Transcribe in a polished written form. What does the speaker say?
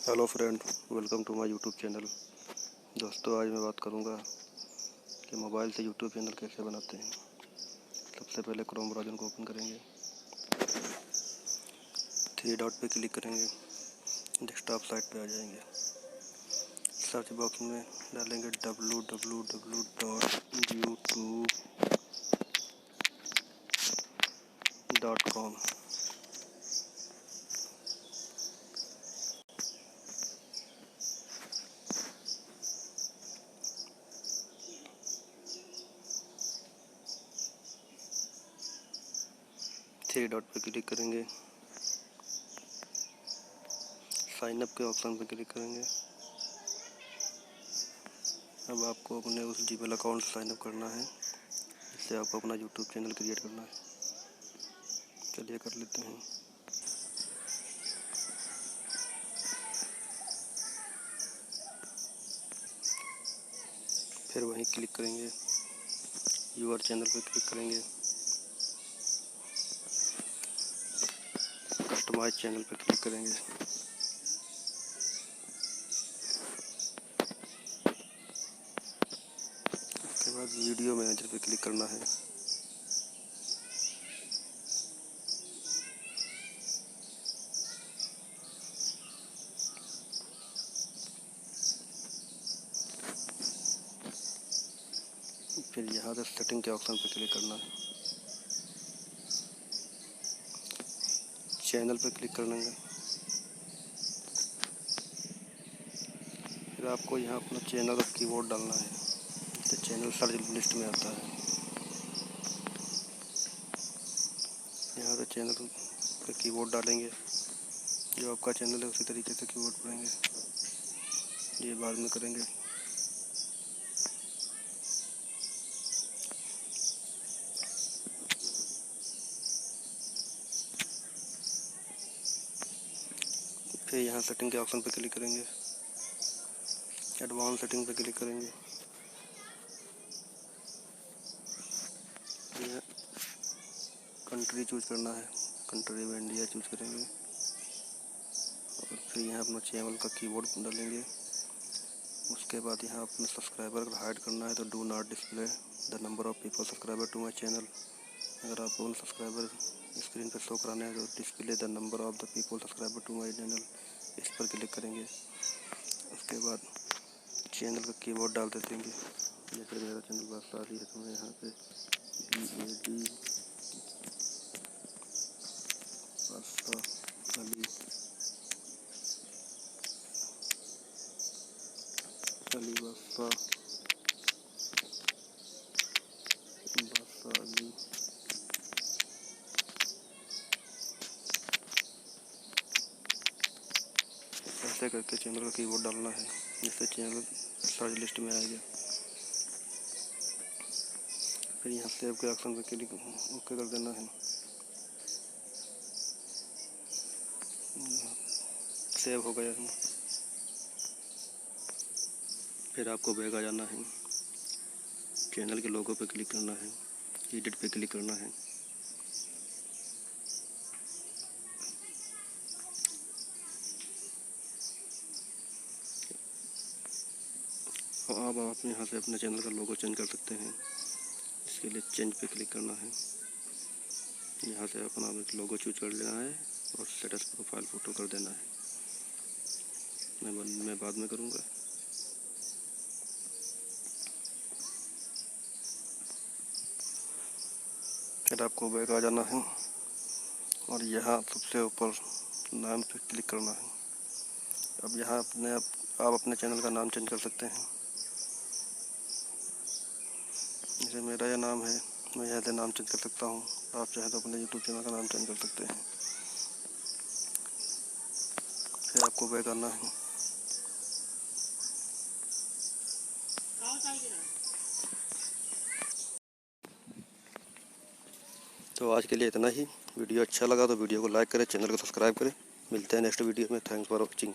Hello friend, welcome to my YouTube channel. दोस्तों, आज मैं बात करूंगा कि मोबाइल से यूट्यूब चैनल कैसे बनाते हैं। सबसे पहले क्रोम ब्राउज़र को ओपन करेंगे, थ्री डॉट पे क्लिक करेंगे, डेस्कटॉप साइट पे आ जाएंगे। सर्च बॉक्स में डालेंगे www.youtube.com। थ्री डॉट पे क्लिक करेंगे, साइन अप के ऑप्शन पे क्लिक करेंगे। अब आपको अपने उस जीमेल अकाउंट से साइन अप करना है जिससे आपको अपना यूट्यूब चैनल क्रिएट करना है। चलिए कर लेते हैं। फिर वहीं क्लिक करेंगे, यूर चैनल पे क्लिक करेंगे, कस्टमाइज चैनल पे क्लिक करेंगे। उसके बाद वीडियो मैनेजर पे क्लिक करना है। फिर यहाँ से सेटिंग के ऑप्शन पे क्लिक करना है, चैनल पे क्लिक करना है। फिर आपको यहाँ अपना चैनल का कीवर्ड डालना है, जिससे चैनल सर्च लिस्ट में आता है। यहाँ से चैनल का कीवर्ड डालेंगे, जो आपका चैनल है उसी तरीके से कीवर्ड पढ़ेंगे। ये बाद में करेंगे। फिर यहाँ सेटिंग के ऑप्शन पे क्लिक करेंगे, एडवांस सेटिंग पे क्लिक करेंगे। यहाँ कंट्री चूज करना है, कंट्री में इंडिया चूज करेंगे। और फिर यहाँ अपना चैनल का कीवर्ड डालेंगे। उसके बाद यहाँ अपने सब्सक्राइबर अगर हाइड करना है तो do not display the number of people subscriber to my channel. अगर आपको उन सब्सक्राइबर स्क्रीन पर शो कराना है तो display the number of the people subscriber to my channel, इस पर क्लिक करेंगे। उसके बाद चैनल का कीवर्ड डाल देंगे। जैसे मेरा चैनल बादशाह है तो मैं यहाँ पे BAD बादशाह अली बादशाह अली ऐसे करके चैनल का कीवर्ड डालना है, जिससे चैनल सर्च लिस्ट में आएगा। फिर यहाँ सेव के ऑप्शन पे क्लिक ओके कर देना है। सेव हो गया है। फिर आपको बैक आ जाना है, चैनल के लोगो पे क्लिक करना है, एडिट पे क्लिक करना है। अब आप यहाँ से अपने चैनल का लोगो चेंज कर सकते हैं। इसके लिए चेंज पे क्लिक करना है। यहाँ से अपना एक लोगो चूज कर लेना है और स्टेटस प्रोफाइल फ़ोटो कर देना है। मैं बाद में करूँगा। फिर आपको बैक आ जाना है और यहाँ सबसे ऊपर नाम पे क्लिक करना है। अब यहाँ आप अपने चैनल का नाम चेंज कर सकते हैं। जैसे मेरा यह नाम है, मैं यहाँ से नाम चेंज कर सकता हूँ। आप चाहे तो अपने यूट्यूब चैनल का नाम चेंज कर सकते हैं। फिर आपको बैक आना है। तो आज के लिए इतना ही। वीडियो अच्छा लगा तो वीडियो को लाइक करें, चैनल को सब्सक्राइब करें। मिलते हैं नेक्स्ट वीडियो में। Thanks for watching.